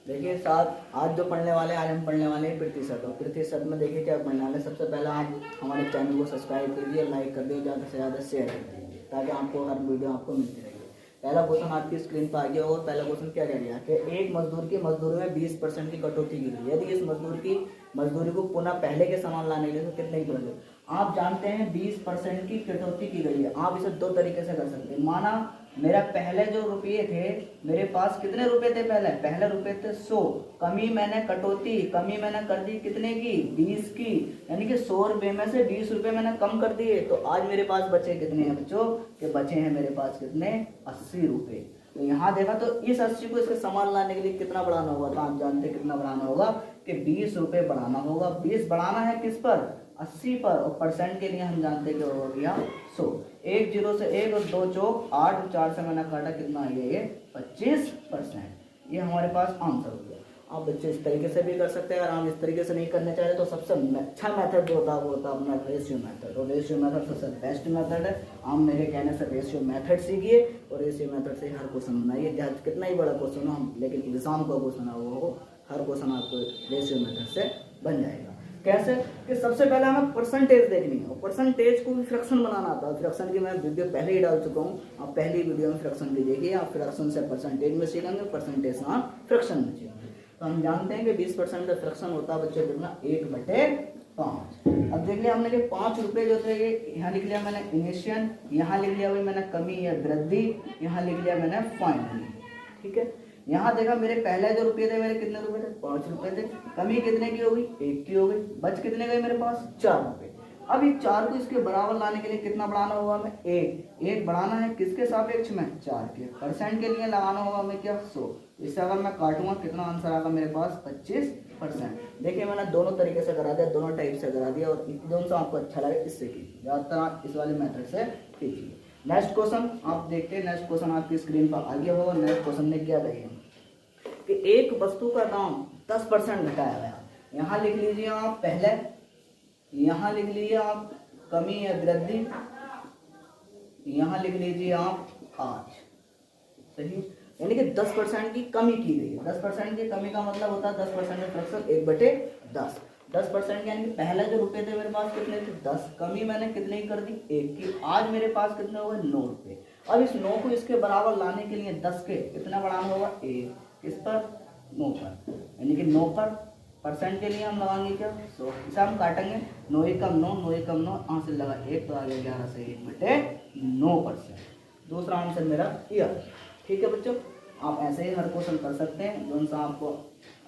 देखिए साथ आज जो पढ़ने वाले हैं, आज हम पढ़ने वाले हैं पृथ्वी सर। तो पृथ्वी सर में देखिए क्या पढ़ने वाले हैं। सबसे पहले आप हमारे चैनल को सब्सक्राइब कीजिए, लाइक कर दीजिए, ज़्यादा से ज़्यादा शेयर कर दीजिए ताकि आपको हर वीडियो आपको मिलती रहेगी। पहला क्वेश्चन आपकी स्क्रीन पर आ गया और पहला क्वेश्चन क्या कह गया कि एक मजदूर की मजदूरी में 20% की कटौती की गई। यदि इस मजदूरी को पुनः पहले के समान लाने के लिए तो कितने की पड़ेगी। आप जानते हैं 20% की कटौती की गई है। आप इसे दो तरीके से कर सकते हैं। माना मेरा पहले जो रुपये थे, मेरे पास कितने रुपए थे, पहले रुपए थे 100, कमी मैंने कर दी कितने की, 20 की, यानी कि 100 रुपये में से 20 रुपये मैंने कम कर दिए। तो आज मेरे पास बचे कितने हैं बच्चों, के बचे हैं मेरे पास कितने, 80 रुपये। तो यहाँ देखा तो इस 80 को इसके समान लाने के लिए कितना बढ़ाना होगा। तो आप जानते हैं कितना बढ़ाना होगा कि 20 रुपये बढ़ाना होगा। 20 बढ़ाना है किस पर, 80 पर। और परसेंट के लिए हम जानते हैं कि हो गया 100। 1 0 से 1 और 2 चौक 8 और 4 से मैंने काटा, कितना आ गया ये 25%। ये हमारे पास आंसर हो गया। आप बच्चे इस तरीके से भी कर सकते हैं। अगर आप इस तरीके से नहीं करने चाह रहे तो सबसे अच्छा मेथड जो होता है वो होता है अपना रेशियो मेथड। और रेशियो मेथड सबसे बेस्ट मेथड है। आप मेरे कहने से रेशियो मेथड सीखिए और रेशियो मेथड से हर क्वेश्चन बनाइए। जहाँ कितना ही बड़ा क्वेश्चन हो, हम लेकिन एग्जाम का क्वेश्चन है वो हो, हर क्वेश्चन आपको रेशियो मेथड से बन जाएगा। कैसे कि सबसे पहले हमें परसेंटेज देखनी है और परसेंटेज को भी फ्रैक्शन बनाना आता है। फ्रैक्शन की मैं वीडियो पहले ही डाल चुका हूँ। आप पहली वीडियो में फ्रैक्शन की देखिए। आप फ्रैक्शन से परसेंटेज में सीखेंगे, परसेंटेज से आप फ्रैक्शन में सीखेंगे। तो हम जानते हैं कि 20% का फ्रैक्शन होता है बच्चों कितना, 1/5। अब देख लिया हमने कि 5 रुपये जो थे ये यहाँ लिख लिया मैंने इनिशियल, यहाँ लिख लिया भाई मैंने कमी या वृद्धि, यहाँ लिख लिया मैंने फाइनली। ठीक है, यहाँ देखा मेरे पहले जो रुपये थे मेरे कितने रुपए थे, 5 रुपए थे। कमी कितने की हो गई, 1 की हो गई। बच कितने गए मेरे पास, 4 रुपए। अब इस 4 को इसके बराबर लाने के लिए कितना बढ़ाना होगा हमें, 1 बढ़ाना है किसके सापेक्ष में, 4 के। परसेंट के लिए लगाना होगा हमें क्या, 100। इससे अगर मैं काटूंगा कितना आंसर आएगा मेरे पास, 25%। देखिए मैंने दोनों तरीके से करा दिया, दोनों टाइप से करा दिया। और दोनों से आपको अच्छा लगे इससे कीजिए, ज़्यादातर आप इस वाले मेथड से कीजिए। नेक्स्ट क्वेश्चन आप देखते हैं। नेक्स्ट क्वेश्चन आपकी स्क्रीन पर आ गया होगा। नेक्स्ट क्वेश्चन ने क्या कही कि एक वस्तु का दाम 10% घटाया गया। यहाँ लिख लीजिए आप पहले, यहाँ लिख लीजिए आप कमी या वृद्धि, यहाँ लिख लीजिए आप आज। सही, यानी कि 10% की कमी की गई है। 10% की कमी का मतलब होता है 10% का फ्रैक्शन 1/10। 10% यानी कि पहले जो रुपए थे मेरे पास कितने थे, 10। कमी मैंने कितने की कर दी, 1 की। आज मेरे पास कितने हो गए, 9 रुपये। अब इस 9 को इसके बराबर लाने के लिए 10 के कितना बढ़ाना होगा, 1। किस पर, 9 पर, यानी कि 9 पर। परसेंट के लिए हम लगाएंगे क्या, 100। इसे हम काटेंगे, 9 एकम 9, 9 एकम 9, आंसर लगा 1, तो आ गया 11 से 1/9%। दूसरा आंसर मेरा यह। ठीक है बच्चों, आप ऐसे ही हर क्वेश्चन कर सकते हैं। जो सा आपको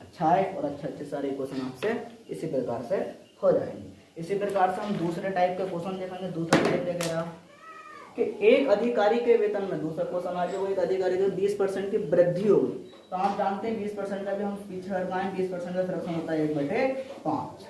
अच्छा है और अच्छे सारे क्वेश्चन आपसे इसी प्रकार से हो जाएंगे। इसी प्रकार से हम दूसरे टाइप के क्वेश्चन देखेंगे। दूसरा टाइप क्या कह रहा कि एक अधिकारी के वेतन में, दूसरा क्वेश्चन आ जाएगा, एक अधिकारी को 20% की वृद्धि होगी। तो आप जानते हैं 20% का भी हम पीछे हटवाएं, 20% का फ्रैक्शन होता है 1/5।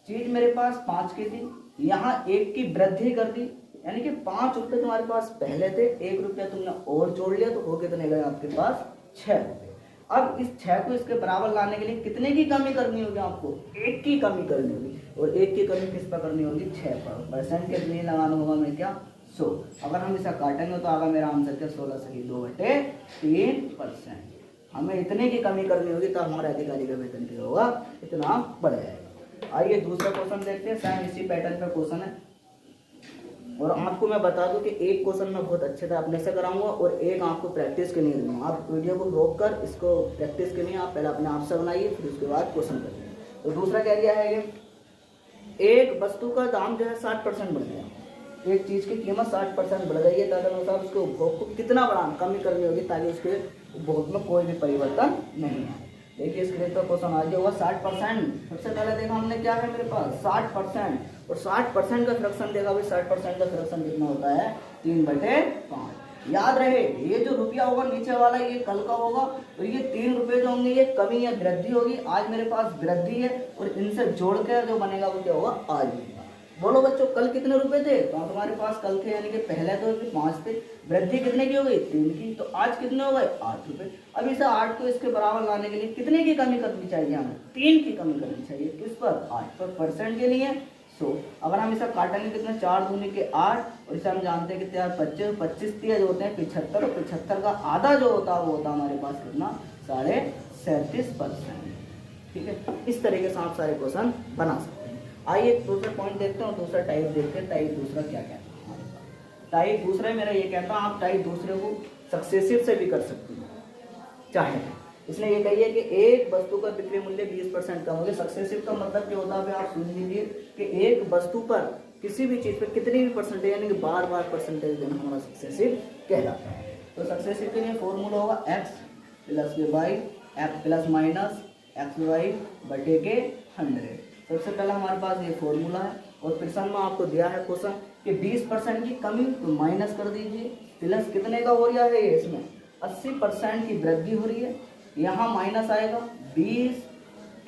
चीज मेरे पास 5 की थी, यहाँ 1 की वृद्धि कर दी, यानी कि 5 रुपए तुम्हारे पास पहले थे, 1 रुपया तुमने और जोड़ लिया, तो हो कितने गए आपके पास, 6 रुपए। अब इस 6 को इसके बराबर लाने के लिए कितने की कमी करनी होगी आपको, 1 की कमी करनी होगी। और 1 की कमी किस पर करनी होगी, 6 पर। परसेंट के लिए लगाना होगा मैं क्या, 100। अगर हम इसे काटेंगे तो आगा मेरा आंसर क्या, 16 से 2/3%। हमें इतने की कमी करनी होगी तो हमारे अधिकारी का वेतन क्या होगा, इतना बढ़ जाएगा। आइए दूसरा क्वेश्चन देखते हैं। सेम इसी पैटर्न पे क्वेश्चन है। और आपको मैं बता दूं कि एक क्वेश्चन मैं बहुत अच्छे से अपने से कराऊंगा और एक आपको प्रैक्टिस के लिए दूंगा। आप वीडियो को रोक कर इसको प्रैक्टिस के लिए आप पहले अपने आप से बनाइए, फिर उसके बाद क्वेश्चन करिए। तो दूसरा क्या दिया है, एक वस्तु का दाम जो है 60% बढ़ गया। एक चीज की कीमत 60% बढ़ गई है, तदनुसार उसके उपभोग को कितना बढ़ाना, कमी करनी होगी ताकि उसके उपभोग में कोई भी परिवर्तन नहीं है। देखिए स्क्रीन पर क्वेश्चन आ गया होगा 60%। सबसे पहले देखा हमने क्या है मेरे पास, 60%। और 60% का फ्रैक्शन देखा भाई, 60% का फ्रैक्शन कितना होता है, 3/5। याद रहे ये जो रुपया होगा नीचे वाला ये कल का होगा, और ये 3 रुपये जो होंगे ये कमी या वृद्धि होगी। आज मेरे पास वृद्धि है और इनसे जोड़ कर जो बनेगा वो क्या होगा, आज बनेगा। बोलो बच्चों कल कितने रुपए थे, तो तुम्हारे पास कल थे, यानी कि पहले तो 5 थे। वृद्धि कितने की हो गई, 3 की। तो आज कितने हो गए, 8 रुपए। अब इसे 8 को इसके बराबर लाने के लिए कितने की कमी करनी चाहिए, हमें 3 की कमी करनी चाहिए। किस पर, 8 पर। परसेंट के लिए अगर हम इसे काटेंगे कितने 4 दूनी के 8 और इसे हम जानते हैं कितने 25 25 तीय जो होते हैं 75 और 75 का आधा जो होता है वो होता है हमारे पास कितना 37.5%। ठीक है, इस तरीके से आप सारे क्वेश्चन बना सकते हैं। आइए दूसरा पॉइंट देखते हैं और दूसरा टाइप देखते हैं। टाइप दूसरा क्या कहता है हमारे पास। टाइप दूसरा मेरा ये कहता है आप टाइप दूसरे को सक्सेसिव से भी कर सकते हैं चाहे। इसने ये कही है कि एक वस्तु का बिक्री मूल्य 20% कम हो गया। सक्सेसिव का मतलब क्या होता है आप सुन लीजिए कि एक वस्तु पर किसी भी चीज पर कितनी भी परसेंटेज यानी कि बार परसेंटेज देना हमारा सक्सेसिव कहलाता है। तो सक्सेसिव के लिए फॉर्मूला होगा x plus y x plus minus x y बटे के 100। सबसे पहला हमारे पास ये फॉर्मूला है और प्रश्न में आपको दिया है क्वेश्चन कि 20% की कमी तो माइनस कर दीजिए, प्लस कितने का हो रहा है ये इसमें 80% की वृद्धि हो रही है। यहाँ माइनस आएगा 20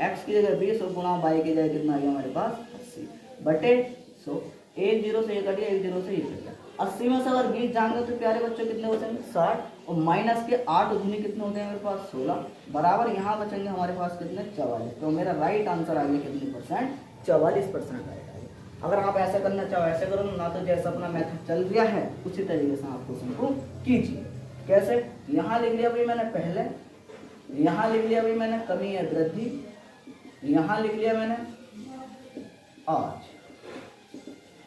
x की जगह 20 और गुणा y की जगह कितना आ गया हमारे पास 80 बटे 100। एक जीरो से ये कट गया, एक जीरो से ये कट गया। 80 में से अगर 20 जाएंगे तो प्यारे बच्चों कितने बचेंगे 60 और माइनस के 8 दूनी कितने होते हैं मेरे पास 16 बराबर यहाँ बचेंगे हमारे पास कितने 44। तो मेरा राइट आंसर आ गया कितने परसेंट 44% राइट आ गया। अगर आप ऐसा करना चाहो ऐसे करो ना, तो जैसा अपना मेथड चल गया है उसी तरीके से आप क्वेश्चन को कीजिए। कैसे, यहाँ लिख लिया भाई मैंने पहले, यहाँ लिख लिया भाई मैंने कमी है वृद्धि, यहाँ लिख लिया मैंने आज।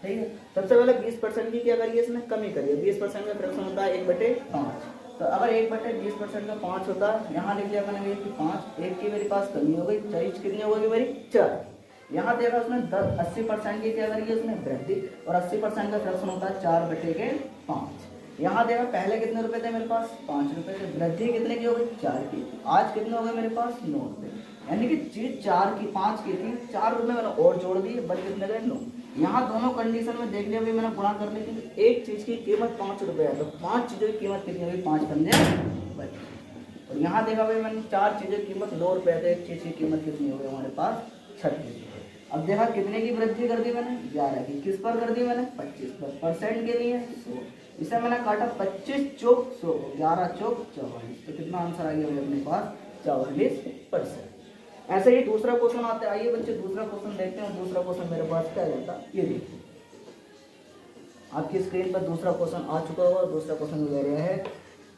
ठीक है, सबसे पहले 20% की क्या करिए इसमें कमी करिए। 20% का फ्रैक्शन होता है 1/5। तो अगर 1/20% का 5 होता है, यहाँ लिख लिया मैंने 5, 1 की मेरे पास कमी हो गई, 4 कितनी हो गई मेरी 4। यहाँ देखा उसमें 80% की क्या करिए उसमें वृद्धि और 80% का फ्रैक्शन होता है 4/5। यहाँ देखा पहले कितने रुपए थे मेरे पास 5 रुपए थे, वृद्धि कितने की हो गई 4 की, आज कितने हो गए मेरे पास 9 रुपए। यानी कि चीज 5 की थी, 4 रुपए मैंने और जोड़ दिए, बच कितने गए 9। यहाँ दोनों कंडीशन में देख लिया भाई मैंने गुणा कर ली थी। एक चीज की कीमत 5 रुपए है तो 5 चीजों की कीमत कितनी होगी 5 पंजे बच। और यहाँ देखा भाई मैंने 4 चीजों की कीमत 9 रुपए है, एक चीज की कीमत कितनी हो गई हमारे पास 36 रुपए। अब देखा कितने की वृद्धि कर दी मैंने 11 की, किस पर कर दी मैंने 25 पर, परसेंट के लिए 100। इसे मैंने काटा 25 चौक 100, 11 चौक 44। तो कितना आंसर आ गया भाई अपने पास 44%। ऐसे ही दूसरा क्वेश्चन आता है। आइए बच्चे दूसरा क्वेश्चन देखते हैं। दूसरा क्वेश्चन मेरे पास क्या रहता है ये देखिए, आपकी स्क्रीन पर दूसरा क्वेश्चन आ चुका होगा। दूसरा क्वेश्चन कह रहा है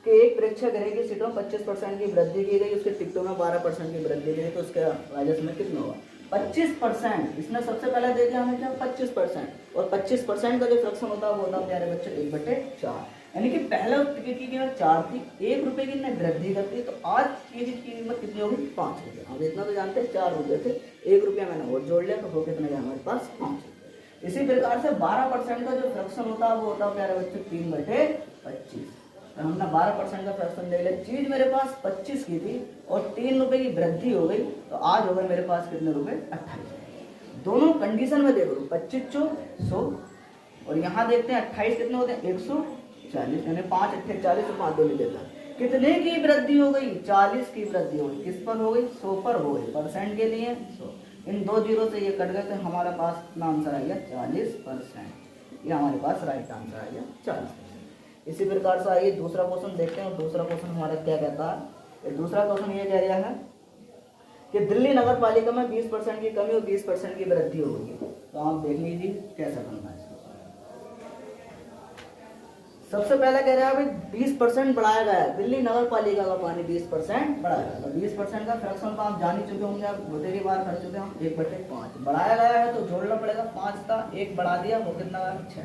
कि एक प्रेक्षागृह की सीटों में 25% की वृद्धि की गई, उसके टिकटों में 12% की वृद्धि की गई, तो उसके राजस्व में कितना होगा 25%। इसने सबसे पहले दे दिया हमें क्या 25% और 25% का जो फ्रैक्शन होता है वो होता है प्यारे बच्चे 1/4। यानी कि पहले टिकट की कीमत 4 थी, 1 रुपए की वृद्धि करती, तो आज की कीमत कितनी होगी 5 रुपये। हम इतना तो जानते हैं 4 रुपये थे, 1 रुपया मैंने और जोड़ लिया तो हो कितने गया हमारे पास 5 रुपये। इसी प्रकार से 12% का जो फ्रैक्शन होता है वो होता है प्यारे बच्चे 3/25। हमने 12% का फ्रैक्शन ले लिया, चीज मेरे पास 25 की थी और 3 रुपए की वृद्धि हो गई, तो आज हो गए मेरे पास कितने रुपए 28। दोनों कंडीशन में देखो 25 चौक 100 और यहाँ देखते हैं 28 कितने होते हैं 140, यानी 5 8 40 और 5 2 देता है। कितने की वृद्धि हो गई 40 की वृद्धि हो गई, किस पर हो गई 100 पर हो गई, परसेंट के लिए 100। इन 2 जीरो से ये कट गए तो हमारा पास कितना आंसर आ गया 40%। ये हमारे पास राइट आंसर आ गया 40%। इसी प्रकार से आइए दूसरा क्वेश्चन देखते हैं। और दूसरा क्वेश्चन हमारा क्या कहता है, दूसरा क्वेश्चन ये कह रहा है कि दिल्ली नगर पालिका में 20% की कमी और 20% की वृद्धि हो गई है। तो आप देख लीजिए कैसा करना है। सबसे पहले कह रहा है भाई 20% बढ़ाया गया है, दिल्ली नगर पालिका का पानी 20% बढ़ाया गया। 20% का फ्रैक्शन तो आप जान ही चुके होंगे, आप बतेरी बार कर चुके हैं हम 1/5 बढ़ाया गया है तो जोड़ना पड़ेगा 5 था, 1 बढ़ा दिया वो कितना 6।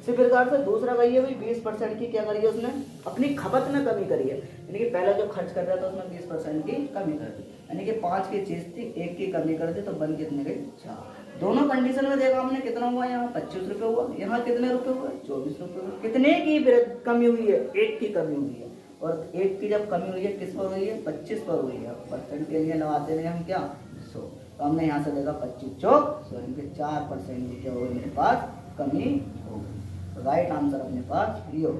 इसी प्रकार से दूसरा भाई है भाई 20% की क्या करिए उसने अपनी खपत में कमी करी है, यानी कि पहले जो खर्च कर रहा था उसमें 20% की कमी कर दी, यानी कि 5 की चीज थी 1 की कमी कर दी तो बन कितने गई 4। दोनों कंडीशन में देखा हमने कितना हुआ, यहाँ 25 रुपये हुआ, यहाँ कितने रुपए हुए 24 रुपये हुए। कितने की कमी हुई है 1 की कमी हुई है, और 1 की जब कमी हुई है किस पर हुई है 25 पर हुई है। परसेंट के लिए लगाते रहे हम क्या 100, तो हमने यहाँ से देखा 25 चौक 100, इनके 4% की क्या हो गई मेरे पास कमी हो गई। राइट आंसर अपने पास ये हो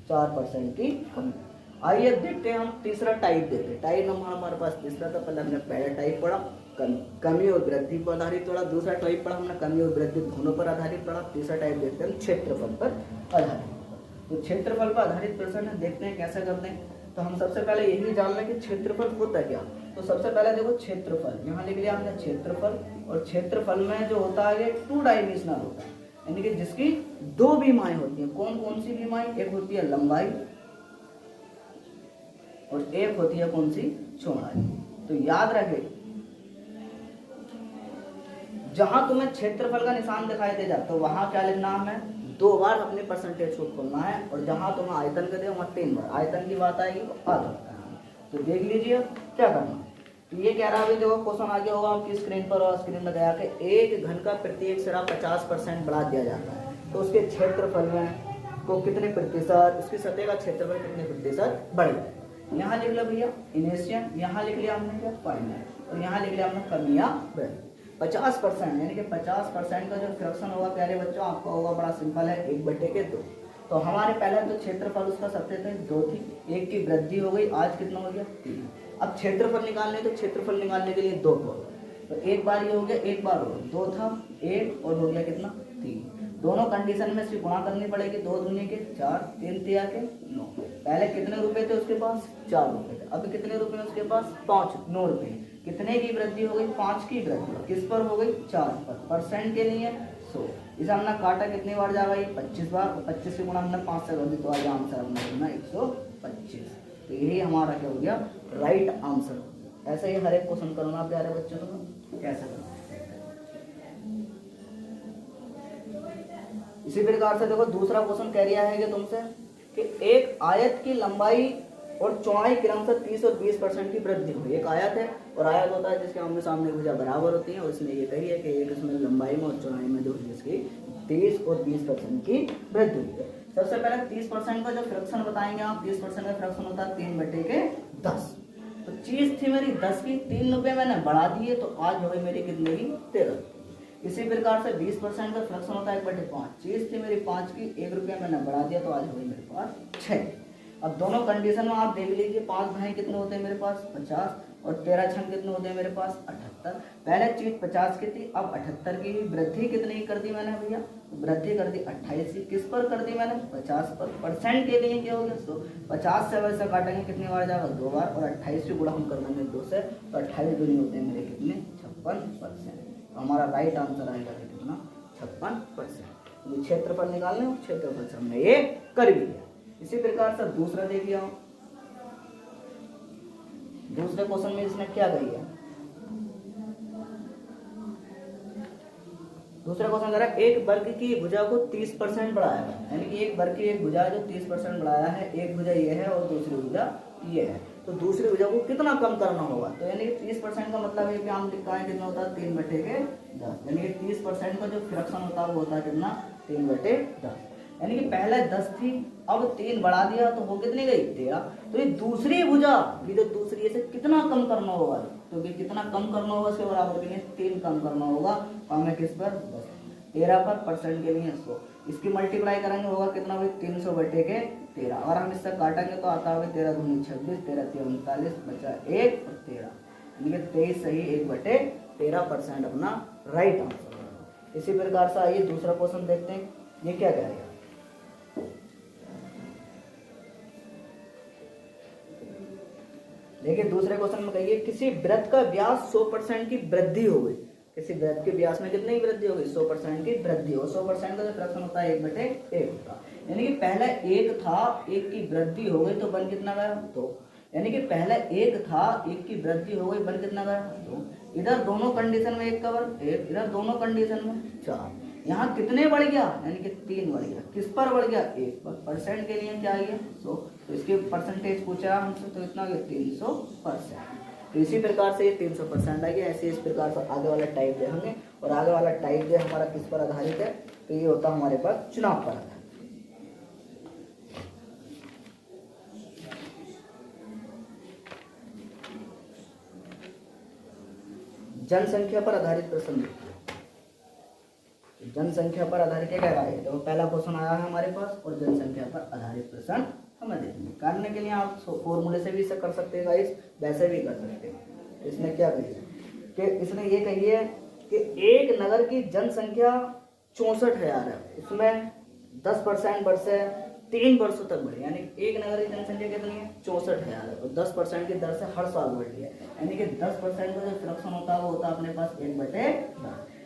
4% की कमी। आइए देखते हैं हम तीसरा टाइप देखते हैं। टाइप नंबर हमारे पास तीसरा था, पहले हमने पहला टाइप पढ़ा कमी और वृद्धि पर आधारित पढ़ा, दूसरा टाइप पढ़ा हमने कमी और वृद्धि दोनों पर आधारित पढ़ा, तीसरा टाइप देखते हैं क्षेत्रफल पर आधारित। तो क्षेत्रफल पर आधारित प्रश्न है, देखते हैं कैसे करते हैं। तो हम सबसे पहले यही जान लें कि क्षेत्रफल होता क्या। तो सबसे पहले देखो क्षेत्रफल, यहाँ लिख लिया हमने क्षेत्रफल, और क्षेत्रफल में जो होता है ये 2 डायमेंशनल होता है, यानी कि जिसकी 2 विमाएं होती हैं। कौन कौन सी विमाएं? एक होती है लंबाई और एक होती है कौन सी? चौड़ाई। तो याद रखे, जहां तुम्हें क्षेत्रफल का निशान दिखाई दे जाता है तो वहां क्या लिखना है? 2 बार अपने परसेंटेज को खोलना है, और जहां तुम्हें आयतन के दे वहां 3 बार आयतन की बात आएगी तो आधा करना है। तो देख लीजिए क्या करना है। तो ये कह रहा है, देखो क्वेश्चन आ गया होगा आपकी स्क्रीन पर, और स्क्रीन में गया कि एक घन का प्रत्येक सिरा 50% बढ़ा दिया जाता है, तो उसके क्षेत्रफल में को कितने प्रतिशत, उसकी सतह का क्षेत्रफल कितने प्रतिशत बढ़ेगा। यहाँ लिख लो भैया इनिशियल, यहाँ लिख लिया हमने क्या? फाइनल, और यहाँ लिख लिया हमने कमी या वृद्धि। 50% यानी कि 50% का जो फ्रैक्शन होगा प्यारे बच्चों आपका होगा, बड़ा सिंपल है, 1/2। तो हमारे पहले तो क्षेत्रफल उसका सतह थे 2 थी, 1 की वृद्धि हो गई, आज कितना हो गया? 3। अब क्षेत्रफल निकालने, तो क्षेत्रफल निकालने के लिए 2 हो, तो एक बार ये हो गया, एक बार हो 2 था 1 और हो गया कितना? 3। दोनों कंडीशन में से गुणा करनी पड़ेगी, 2 दूनी के 4, 3 तिया के 9। पहले कितने रुपए थे उसके पास? 4 रुपए थे। अब कितने रुपए उसके पास? 9 रुपए। कितने की वृद्धि हो गई? 5 की वृद्धि। किस पर हो गई? 4 पर। परसेंट के लिए 100। इसे हमने काटा कितनी बार जाएगा? ये 25 बार। 25 से गुणा हमने 5 से कर दी, तो आज आंसर हमने 125। तो यही हमारा क्या हो गया? Right answer. ऐसे ही हर एक क्वेश्चन करना प्यारे बच्चों को, कैसे करना। इसी प्रकार से देखो दूसरा क्वेश्चन कह रहा है कि तुमसे कि एक आयत की लंबाई और चौड़ाई क्रमशः 30 और 20% की वृद्धि हुई। एक आयत है, और आयत होता है जिसके आमने सामने भुजा बराबर होती है, और इसमें ये कही है कि एक इसमें लंबाई में और चौड़ाई में जो है इसकी 30 और 20% की वृद्धि हुई है। सबसे पहले 30% का जो फ्रैक्शन बताएंगे आप, 30% का फ्रैक्शन होता है 3/10। तो चीज थी मेरी 10 की, 3 रुपए मैंने बढ़ा दिए, तो आज हो गई मेरी कितने की? 13। इसी प्रकार से 20% का फ्रैक्शन होता है 1/5। चीज थी मेरी 5 की, 1 रुपया मैंने बढ़ा दिया, तो आज हो गई मेरे पास 6। अब दोनों कंडीशन में आप देख लीजिए, 5 भाई कितने होते हैं मेरे पास? 50, और 13 छंग कितने होते हैं मेरे पास? 78। पहले चीज 50 की थी, अब 78 की वृद्धि कितनी कर दी मैंने भैया? वृद्धि कर दी 28 की। किस पर कर दी मैंने? 50 पर। परसेंट के लिए क्या हो गया? 100। 50 से वैसे काटेंगे कितनी बार जाएगा? 2 बार, और 28 से गुणा हम कर देंगे 2 से, तो 28 दूनी होते हैं मेरे कितने? 56%। हमारा राइट आंसर आएगा कितना? 56%। क्षेत्रफल निकालने, और क्षेत्रफल से हमने ये कर भी लिया। इसी प्रकार से दूसरा देखिए, दूसरे क्वेश्चन में इसने क्या कही है? दूसरा क्वेश्चन कह रहा है एक वर्ग की भुजा को 30% बढ़ाया है, यानी कि एक वर्ग की एक भुजा जो 30% बढ़ाया है, एक भुजा ये है और दूसरी भुजा ये है, तो दूसरी भुजा को कितना कम करना होगा? तो यानी कि 30% का मतलब है कि हम लिखा है कितना होता है? 3/10। यानी कि 30% का जो फ्रैक्शन होता है वो होता है कितना? 3/10। यानी कि पहले 10 थी, अब 3 बढ़ा दिया, तो वो कितनी गई? 13। तो ये दूसरी भुजा की जो दूसरी से कितना कम करना होगा? तो ये कितना कम करना होगा? इसके बराबर के लिए 3 कम करना होगा। हमें किस पर? 10। 13 पर, परसेंट के लिए 100। इसकी मल्टीप्लाई करेंगे होगा कितना भाई? 300/13। और हम इससे काटेंगे तो आता होगा 13 दूनी 26, 13 3 39, बचा 1 और 13, यानी कि 23 सही 1/13% अपना राइट आंसर। इसी प्रकार से आइए दूसरा क्वेश्चन देखते हैं, ये क्या कह रहा है। देखिए दूसरे क्वेश्चन में कहिए किसी वृत्त का व्यास 100% की वृद्धि हो गई। किसी वृत्त के व्यास में कितनी वृद्धि हो गई? 100% की वृद्धि हो। 100% का जो फ्रैक्शन होता है 1/1 होता है, यानी कि पहले 1 था, 1 की वृद्धि हो गई, तो बन कितना गया? 2। यानी कि पहले 1 था, 1 की वृद्धि हो गई, बन कितना गया? 2। इधर दोनों कंडीशन में 1 कवर 1, इधर दोनों कंडीशन में 4। यहाँ कितने बढ़ गया? यानी कि 3 बढ़ गया। किस पर बढ़ गया? 1 पर। परसेंट के लिए क्या है? 100। तो इसके परसेंटेज पूछा हमसे, तो इतना 300%। तो इसी प्रकार से ये 300% आ गया। ऐसे इस प्रकार से आगे वाला टाइप देखेंगे, और आगे वाला टाइप जो हमारा किस पर आधारित है? तो ये होता है हमारे पास चुनाव पर आधारित। जनसंख्या पर आधारित प्रश्न देखिए। जनसंख्या पर आधारित क्या कह रहा है? तो पहला क्वेश्चन आया है हमारे पास, और जनसंख्या पर आधारित प्रश्न हमें देखेंगे। करने के लिए आप फॉर्मूले से भी कर सकते हैं गाइस, वैसे भी कर सकते हैं। इसने क्या कही है कि इसने ये कही है कि एक नगर की जनसंख्या 64,000 है, उसमें 10% वर्ष 3 वर्षों तक बढ़ी, यानी एक नगर की जनसंख्या कितनी है 64,000 है, और 10% की दर से हर साल बढ़ रही है, यानी कि 10% का जो फ्रैक्शन होता है वो होता है अपने पास 1/10।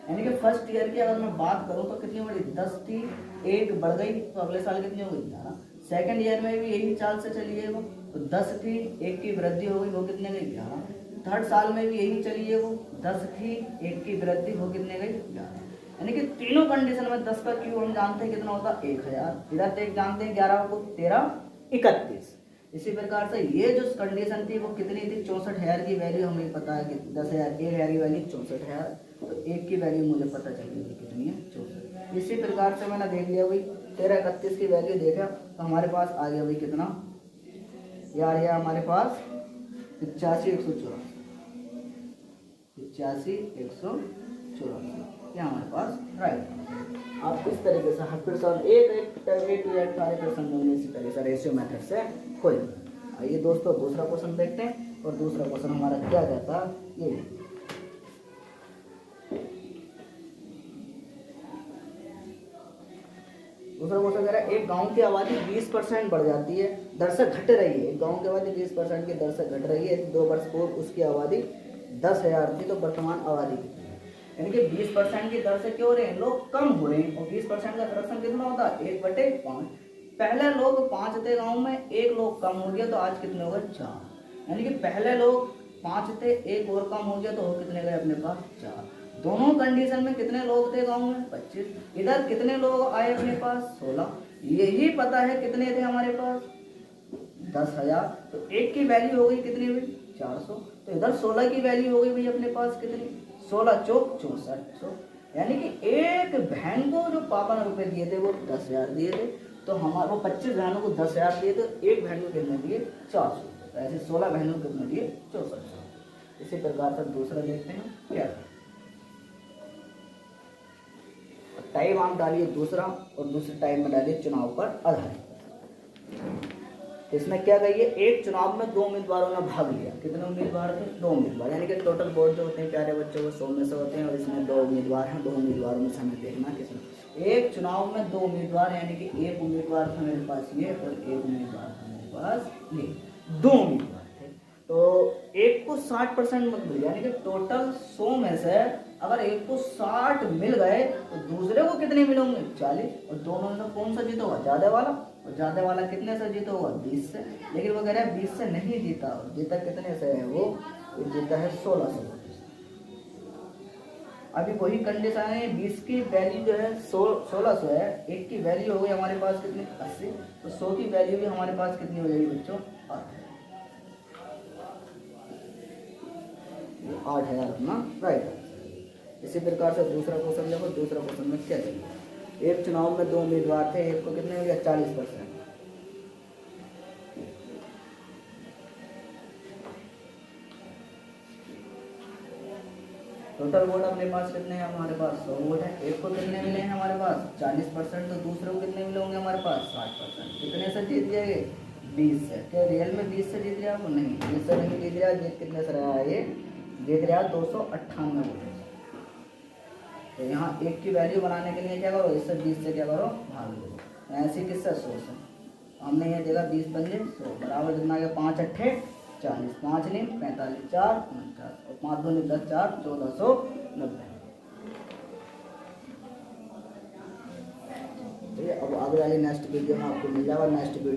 यानी कि फर्स्ट ईयर की अगर मैं बात करूं तो कितनी बढ़ी, 10 थी, 1 बढ़ गई, तो अगले साल कितनी हो गई 11। सेकेंड ईयर में भी यही चाल से चली है वो, तो 10 थी, 1 की वृद्धि हो गई, वो कितने गई 11। थर्ड साल में भी यही चली है वो, 10 थी, 1 की वृद्धि हो कितने गई 11। यानी कि तीनों कंडीशन में 10 का क्यूब हम जानते हैं कितना होता है 1000, इधर एक जानते हैं 11 को 13 31। इसी प्रकार से ये जो कंडीशन थी वो कितनी थी 64,000 की वैल्यू हमें पता है कि 10,000 1000 की वैल्यू 64,000, तो 1 की वैल्यू मुझे पता चली हुई कितनी है 64। इसी प्रकार से मैंने देख लिया भाई 13 31 की वैल्यू देखा तो हमारे पास आ गया भाई कितना यार, यह हमारे पास 85,184, 85,184 ये हमारे पास राइट। आप इस तरीके से हर क्वेश्चन एक सारे क्वेश्चन जो इसी तरीके से रेशियो मेथड से खोल। आइए दोस्तों दूसरा क्वेश्चन देखते हैं, और दूसरा क्वेश्चन हमारा क्या कहता है ये, दूसरा क्वेश्चन कह रहा है एक गांव की आबादी 20% बढ़ जाती है, दर से घट रही है, एक गांव की आबादी 20% की दर से घट रही है, 2 वर्ष पूर्व उसकी आबादी 10,000 थी, तो वर्तमान आबादी कितनी है। यानी कि 20% की दर से क्यों हो रहे हैं, लोग कम हो रहे हैं, और 20% का फ्रैक्शन कितना होता है 1/5। पहले लोग 5 थे गाँव में, 1 लोग कम हो गया, तो आज कितने हो गए 4। यानी कि पहले लोग 5 थे, 1 और कम हो गया, तो हो कितने गए अपने पास 4। दोनों कंडीशन में कितने लोग थे गांव में 25, इधर कितने लोग आए अपने पास 16, यही पता है कितने थे हमारे पास 10,000, तो 1 की वैल्यू हो गई कितनी हुई 400, तो इधर 16 की वैल्यू हो गई भाई अपने पास कितनी 16 चौक 64। यानी कि एक बहन को जो पापा ने रुपए दिए थे वो 10,000 दिए थे, तो हमारे वो 25 बहनों को 10,000 दिए, तो एक बहन को कितने दिए 400, तो ऐसे 16 बहनों को कितने दिए 64। इसी प्रकार से दूसरा देखते हैं क्या टाइम आप डालिए दूसरा, और दूसरे टाइम में डालिए चुनाव पर आधारित। इसमें क्या कहिए, एक चुनाव में 2 उम्मीदवारों ने भाग लिया, कितने उम्मीदवार थे 2 उम्मीदवार, यानी कि टोटल वोट जो होते हैं प्यारे बच्चों वो 100 में से होते हैं, और इसमें 2 उम्मीदवार हैं, 2 उम्मीदवारों में से हमें देखना किसमें। एक चुनाव में 2 उम्मीदवार, यानी कि एक उम्मीदवार था मेरे पास ये, और एक उम्मीदवार था मेरे पास ये, 2 उम्मीदवार थे, तो एक को 60% मत मिल, यानी कि टोटल 100 में से अगर एक को 60 मिल गए तो दूसरे को कितने मिलेंगे 40, और दोनों में से कौन सा जीता होगा ज्यादा वाला, और ज्यादा वाला कितने से जीता होगा 20 से, लेकिन वो कह रहा है 20 से नहीं जीता, और जीता कितने से है वो जीता है 16 से। अभी वही कंडीशन है, 20 की वैल्यू जो है 1600 है, 1 की वैल्यू हो गई हमारे पास कितनी 80, तो 100 की वैल्यू भी हमारे पास कितनी हो जाएगी बच्चों 8,000 अपना राइट। इसी प्रकार से दूसरा क्वेश्चन देखो, दूसरा क्वेश्चन में क्या चाहिए, एक चुनाव में 2 उम्मीदवार थे, एक को कितने मिले 40%, टोटल वोट अपने पास कितने हैं हमारे पास 100 वोट है, एक को कितने मिले हैं हमारे पास 40%, तो दूसरे को कितने मिले होंगे हमारे पास 60%, कितने से जीत जाएंगे 20 से। क्या रियल में 20 से जीत रहा है वो नहीं, 20 से नहीं जीत रहा, जीत कितने से रहा है ये जीत रहा 298 वोट। तो यहाँ 1 की वैल्यू बनाने के लिए क्या करो, इससे 20 से क्या करो भाग दो, ऐसे किससे 100 से, हमने ये देखा 20 पंजे 100 बराबर कितना गया 5 अट्ठे 40, 5 ने 45, 4 49, और 5 दूनी 10, 4 1490। अब आगे वाली नेक्स्ट वीडियो में आपको मिल जाएगा, नेक्स्ट वीडियो